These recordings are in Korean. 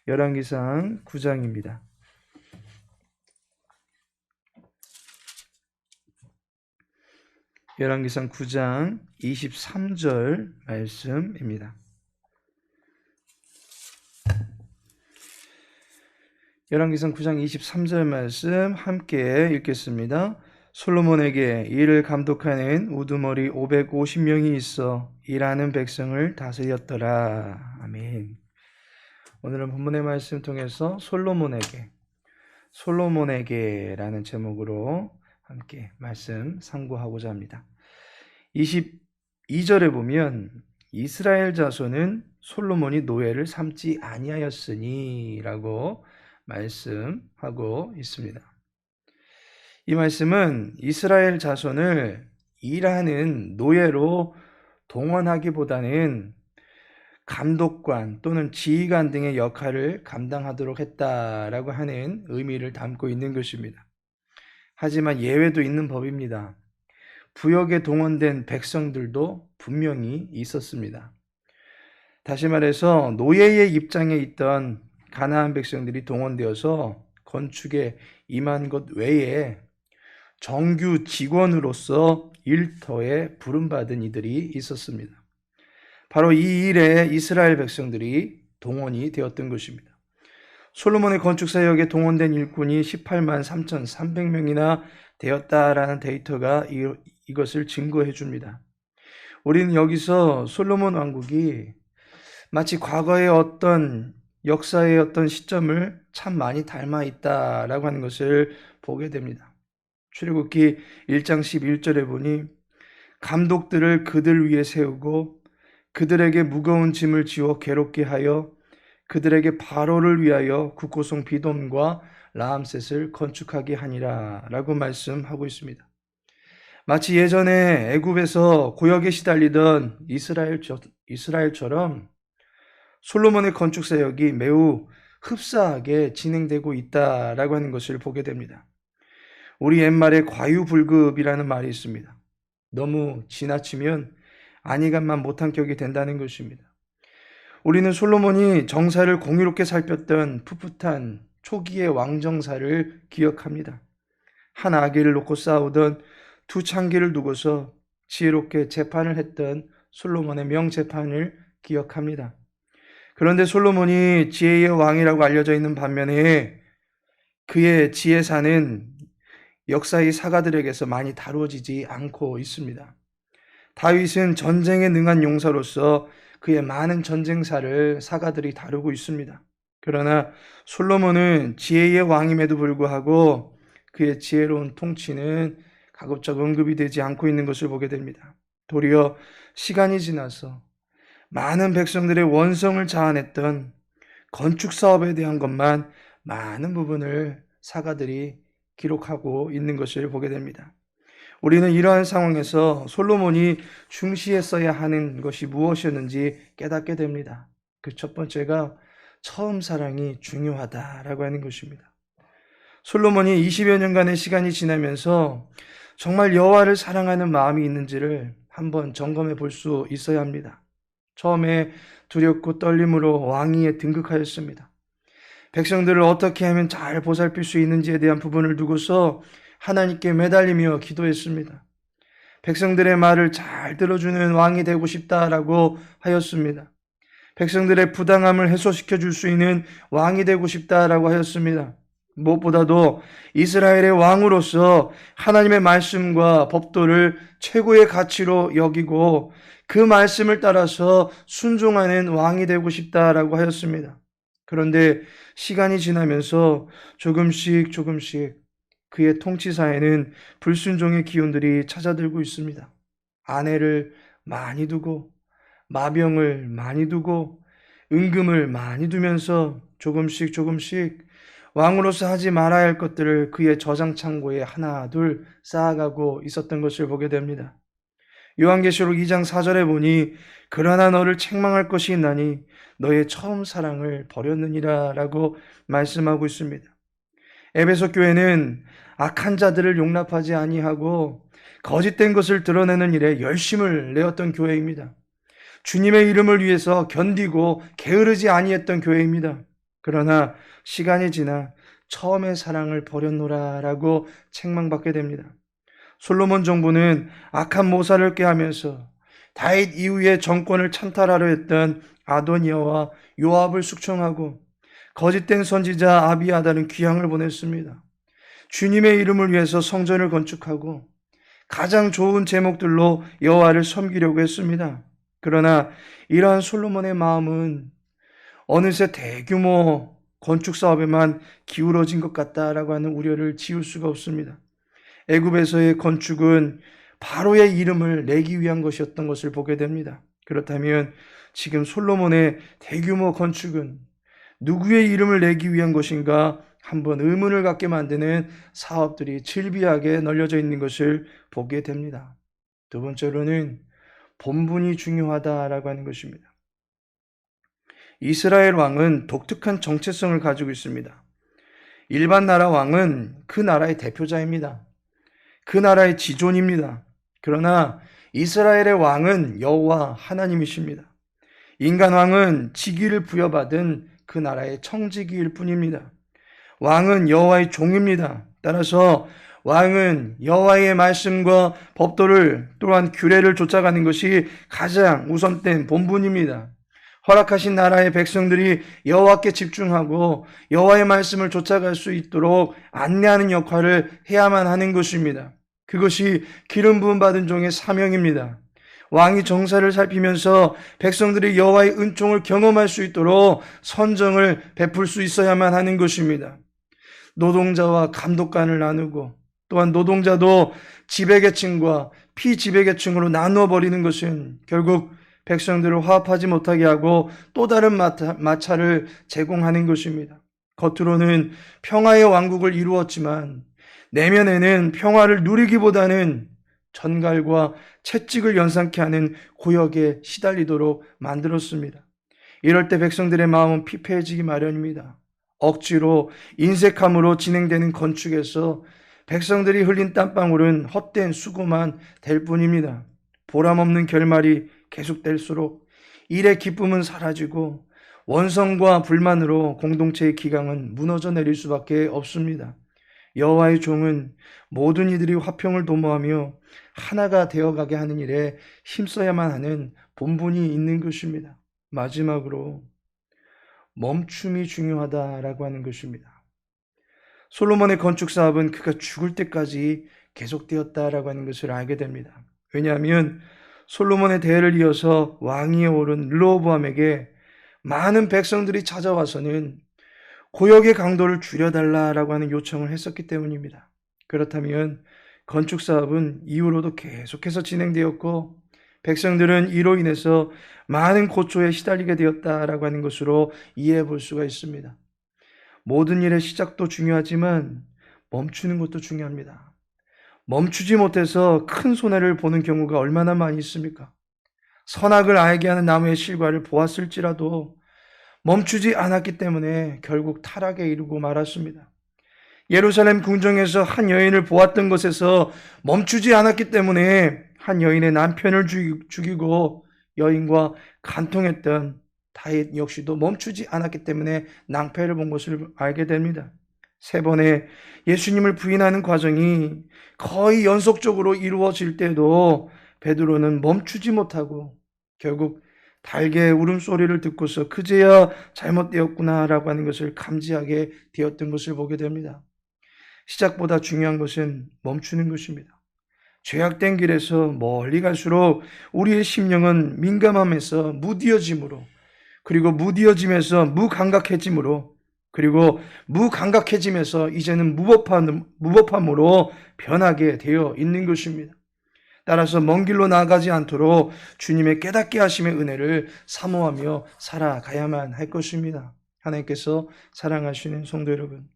열왕기상 9장입니다. 열왕기상 9장 23절 말씀입니다. 열왕기상 9장 23절 말씀 함께 읽겠습니다. 솔로몬에게 일을 감독하는 우두머리 550명이 있어 일하는 백성을 다스렸더라. 아멘. 오늘은 본문의 말씀 통해서 솔로몬에게라는 제목으로 함께 말씀 상고하고자 합니다. 22절에 보면 이스라엘 자손은 솔로몬이 노예를 삼지 아니하였으니 라고 말씀하고 있습니다. 이 말씀은 이스라엘 자손을 일하는 노예로 동원하기보다는 감독관 또는 지휘관 등의 역할을 감당하도록 했다라고 하는 의미를 담고 있는 것입니다. 하지만 예외도 있는 법입니다. 부역에 동원된 백성들도 분명히 있었습니다. 다시 말해서 노예의 입장에 있던 가나안 백성들이 동원되어서 건축에 임한 것 외에 정규 직원으로서 일터에 부름받은 이들이 있었습니다. 바로 이 일에 이스라엘 백성들이 동원이 되었던 것입니다. 솔로몬의 건축 사역에 동원된 일꾼이 18만 3,300명이나 되었다라는 데이터가 이것을 증거해 줍니다. 우리는 여기서 솔로몬 왕국이 마치 과거의 어떤 역사의 어떤 시점을 참 많이 닮아 있다라고 하는 것을 보게 됩니다. 출애굽기 1장 11절에 보니 감독들을 그들 위에 세우고 그들에게 무거운 짐을 지워 괴롭게 하여 그들에게 바로를 위하여 국고성 비돔과 라암셋을 건축하게 하니라 라고 말씀하고 있습니다. 마치 예전에 애굽에서 고역에 시달리던 이스라엘처럼 솔로몬의 건축 사역이 매우 흡사하게 진행되고 있다라고 하는 것을 보게 됩니다. 우리 옛말에 과유불급이라는 말이 있습니다. 너무 지나치면 안일감만 못한 격이 된다는 것입니다. 우리는 솔로몬이 정사를 공의롭게 살폈던 풋풋한 초기의 왕정사를 기억합니다. 한 아기를 놓고 싸우던 두 창기를 두고서 지혜롭게 재판을 했던 솔로몬의 명재판을 기억합니다. 그런데 솔로몬이 지혜의 왕이라고 알려져 있는 반면에 그의 지혜사는 역사의 사가들에게서 많이 다루어지지 않고 있습니다. 다윗은 전쟁에 능한 용사로서 그의 많은 전쟁사를 사가들이 다루고 있습니다. 그러나 솔로몬은 지혜의 왕임에도 불구하고 그의 지혜로운 통치는 가급적 언급이 되지 않고 있는 것을 보게 됩니다. 도리어 시간이 지나서 많은 백성들의 원성을 자아냈던 건축 사업에 대한 것만 많은 부분을 사가들이 기록하고 있는 것을 보게 됩니다. 우리는 이러한 상황에서 솔로몬이 중시했어야 하는 것이 무엇이었는지 깨닫게 됩니다. 그 첫 번째가 처음 사랑이 중요하다라고 하는 것입니다. 솔로몬이 20여 년간의 시간이 지나면서 정말 여호와를 사랑하는 마음이 있는지를 한번 점검해 볼 수 있어야 합니다. 처음에 두렵고 떨림으로 왕위에 등극하였습니다. 백성들을 어떻게 하면 잘 보살필 수 있는지에 대한 부분을 두고서 하나님께 매달리며 기도했습니다. 백성들의 말을 잘 들어주는 왕이 되고 싶다라고 하였습니다. 백성들의 부당함을 해소시켜 줄 수 있는 왕이 되고 싶다라고 하였습니다. 무엇보다도 이스라엘의 왕으로서 하나님의 말씀과 법도를 최고의 가치로 여기고 그 말씀을 따라서 순종하는 왕이 되고 싶다라고 하였습니다. 그런데 시간이 지나면서 조금씩 그의 통치사에는 불순종의 기운들이 찾아들고 있습니다. 아내를 많이 두고 마병을 많이 두고 은금을 많이 두면서 조금씩 왕으로서 하지 말아야 할 것들을 그의 저장 창고에 하나 둘 쌓아가고 있었던 것을 보게 됩니다. 요한계시록 2장 4절에 보니 그러나 너를 책망할 것이 있나니 너의 처음 사랑을 버렸느니라 라고 말씀하고 있습니다. 에베소 교회는 악한 자들을 용납하지 아니하고 거짓된 것을 드러내는 일에 열심을 내었던 교회입니다. 주님의 이름을 위해서 견디고 게으르지 아니했던 교회입니다. 그러나 시간이 지나 처음의 사랑을 버렸노라라고 책망받게 됩니다. 솔로몬 정부는 악한 모사를 꾀하면서 다윗 이후에 정권을 찬탈하려 했던 아도니아와 요압을 숙청하고 거짓된 선지자 아비아달은 귀향을 보냈습니다. 주님의 이름을 위해서 성전을 건축하고 가장 좋은 제목들로 여호와를 섬기려고 했습니다. 그러나 이러한 솔로몬의 마음은 어느새 대규모 건축 사업에만 기울어진 것 같다라고 하는 우려를 지울 수가 없습니다. 애굽에서의 건축은 바로의 이름을 내기 위한 것이었던 것을 보게 됩니다. 그렇다면 지금 솔로몬의 대규모 건축은 누구의 이름을 내기 위한 것인가 한번 의문을 갖게 만드는 사업들이 질비하게 널려져 있는 것을 보게 됩니다. 두 번째로는 본분이 중요하다라고 하는 것입니다. 이스라엘 왕은 독특한 정체성을 가지고 있습니다. 일반 나라 왕은 그 나라의 대표자입니다. 그 나라의 지존입니다. 그러나 이스라엘의 왕은 여호와 하나님이십니다. 인간 왕은 직위를 부여받은 그 나라의 청지기일 뿐입니다. 왕은 여호와의 종입니다. 따라서 왕은 여호와의 말씀과 법도를 또한 규례를 쫓아가는 것이 가장 우선된 본분입니다. 허락하신 나라의 백성들이 여호와께 집중하고 여호와의 말씀을 쫓아갈 수 있도록 안내하는 역할을 해야만 하는 것입니다. 그것이 기름 부음 받은 종의 사명입니다. 왕이 정사를 살피면서 백성들이 여호와의 은총을 경험할 수 있도록 선정을 베풀 수 있어야만 하는 것입니다. 노동자와 감독관을 나누고 또한 노동자도 지배계층과 피지배계층으로 나누어 버리는 것은 결국 백성들을 화합하지 못하게 하고 또 다른 마찰을 제공하는 것입니다. 겉으로는 평화의 왕국을 이루었지만 내면에는 평화를 누리기보다는 전갈과 채찍을 연상케 하는 고역에 시달리도록 만들었습니다. 이럴 때 백성들의 마음은 피폐해지기 마련입니다. 억지로 인색함으로 진행되는 건축에서 백성들이 흘린 땀방울은 헛된 수고만 될 뿐입니다. 보람없는 결말이 계속될수록 일의 기쁨은 사라지고 원성과 불만으로 공동체의 기강은 무너져 내릴 수밖에 없습니다. 여호와의 종은 모든 이들이 화평을 도모하며 하나가 되어가게 하는 일에 힘써야만 하는 본분이 있는 것입니다. 마지막으로 멈춤이 중요하다라고 하는 것입니다. 솔로몬의 건축 사업은 그가 죽을 때까지 계속되었다라고 하는 것을 알게 됩니다. 왜냐하면 솔로몬의 대를 이어서 왕위에 오른 르호보암에게 많은 백성들이 찾아와서는 고역의 강도를 줄여달라라고 하는 요청을 했었기 때문입니다. 그렇다면 건축 사업은 이후로도 계속해서 진행되었고 백성들은 이로 인해서 많은 고초에 시달리게 되었다라고 하는 것으로 이해해 볼 수가 있습니다. 모든 일의 시작도 중요하지만 멈추는 것도 중요합니다. 멈추지 못해서 큰 손해를 보는 경우가 얼마나 많이 있습니까? 선악을 알게 하는 나무의 실과를 보았을지라도 멈추지 않았기 때문에 결국 타락에 이르고 말았습니다. 예루살렘 궁정에서 한 여인을 보았던 것에서 멈추지 않았기 때문에 한 여인의 남편을 죽이고 여인과 간통했던 다윗 역시도 멈추지 않았기 때문에 낭패를 본 것을 알게 됩니다. 세 번의 예수님을 부인하는 과정이 거의 연속적으로 이루어질 때도 베드로는 멈추지 못하고 결국 달개의 울음소리를 듣고서 그제야 잘못되었구나라고 하는 것을 감지하게 되었던 것을 보게 됩니다. 시작보다 중요한 것은 멈추는 것입니다. 죄악된 길에서 멀리 갈수록 우리의 심령은 민감함에서 무디어짐으로 그리고 무디어짐에서 무감각해짐으로 그리고 무감각해짐에서 이제는 무법함으로 변하게 되어 있는 것입니다. 따라서 먼 길로 나아가지 않도록 주님의 깨닫게 하심의 은혜를 사모하며 살아가야만 할 것입니다. 하나님께서 사랑하시는 성도 여러분,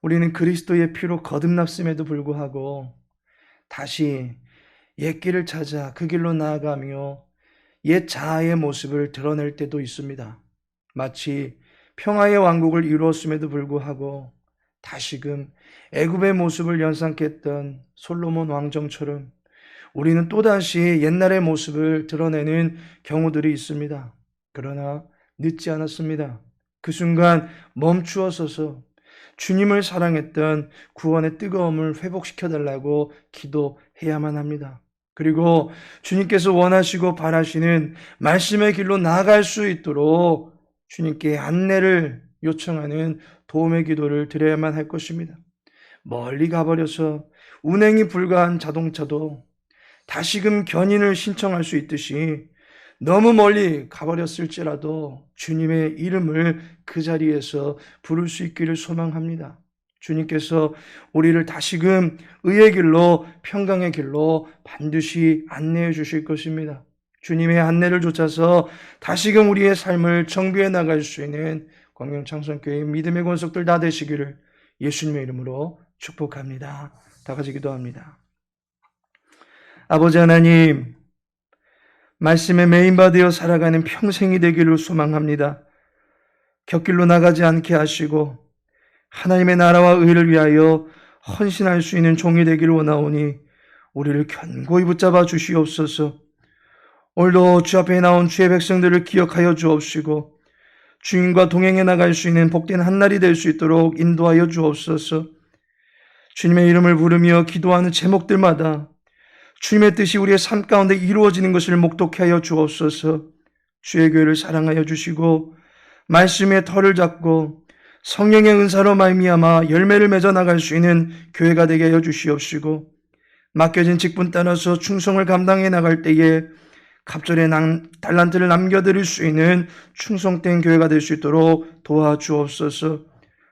우리는 그리스도의 피로 거듭났음에도 불구하고 다시 옛 길을 찾아 그 길로 나아가며 옛 자아의 모습을 드러낼 때도 있습니다. 마치 평화의 왕국을 이루었음에도 불구하고 다시금 애굽의 모습을 연상케 했던 솔로몬 왕정처럼 우리는 또다시 옛날의 모습을 드러내는 경우들이 있습니다. 그러나 늦지 않았습니다. 그 순간 멈추어 서서 주님을 사랑했던 구원의 뜨거움을 회복시켜달라고 기도해야만 합니다. 그리고 주님께서 원하시고 바라시는 말씀의 길로 나아갈 수 있도록 주님께 안내를 요청하는 도움의 기도를 드려야만 할 것입니다. 멀리 가버려서 운행이 불가한 자동차도 다시금 견인을 신청할 수 있듯이 너무 멀리 가버렸을지라도 주님의 이름을 그 자리에서 부를 수 있기를 소망합니다. 주님께서 우리를 다시금 의의 길로, 평강의 길로 반드시 안내해 주실 것입니다. 주님의 안내를 쫓아서 다시금 우리의 삶을 정비해 나갈 수 있는 광명창선교회 믿음의 권속들 다 되시기를 예수님의 이름으로 축복합니다. 다 같이 기도합니다. 아버지 하나님, 말씀에 메인받아 살아가는 평생이 되기를 소망합니다. 곁길로 나가지 않게 하시고 하나님의 나라와 의를 위하여 헌신할 수 있는 종이 되기를 원하오니 우리를 견고히 붙잡아 주시옵소서. 오늘도 주 앞에 나온 주의 백성들을 기억하여 주옵시고 주님과 동행해 나갈 수 있는 복된 한날이 될 수 있도록 인도하여 주옵소서. 주님의 이름을 부르며 기도하는 제목들마다 주님의 뜻이 우리의 삶 가운데 이루어지는 것을 목독해 하여 주옵소서. 주의 교회를 사랑하여 주시고 말씀의 털을 잡고 성령의 은사로 말미암아 열매를 맺어 나갈 수 있는 교회가 되게 하여 주시옵시고 맡겨진 직분 따라서 충성을 감당해 나갈 때에 갑절의 달란트를 남겨드릴 수 있는 충성된 교회가 될 수 있도록 도와주옵소서.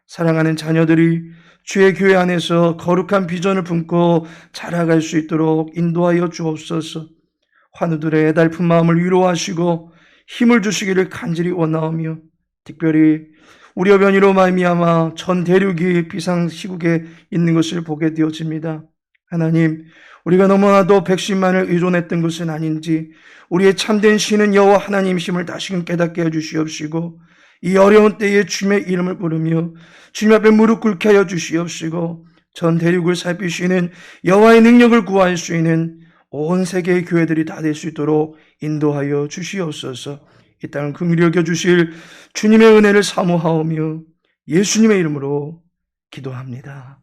사랑하는 자녀들이 주의 교회 안에서 거룩한 비전을 품고 자라갈 수 있도록 인도하여 주옵소서. 환우들의 애달픈 마음을 위로하시고 힘을 주시기를 간절히 원하오며 특별히 우려 변이로 말미암아 전 대륙이 비상시국에 있는 것을 보게 되어집니다. 하나님, 우리가 너무나도 백신만을 의존했던 것은 아닌지 우리의 참된 신은 여호와 하나님이심을 다시금 깨닫게 해주시옵시고 이 어려운 때에 주님의 이름을 부르며 주님 앞에 무릎 꿇게 하여 주시옵시고 전 대륙을 살피시는 여호와의 능력을 구할 수 있는 온 세계의 교회들이 다 될 수 있도록 인도하여 주시옵소서. 이 땅을 긍휼히 여겨주실 주님의 은혜를 사모하오며 예수님의 이름으로 기도합니다.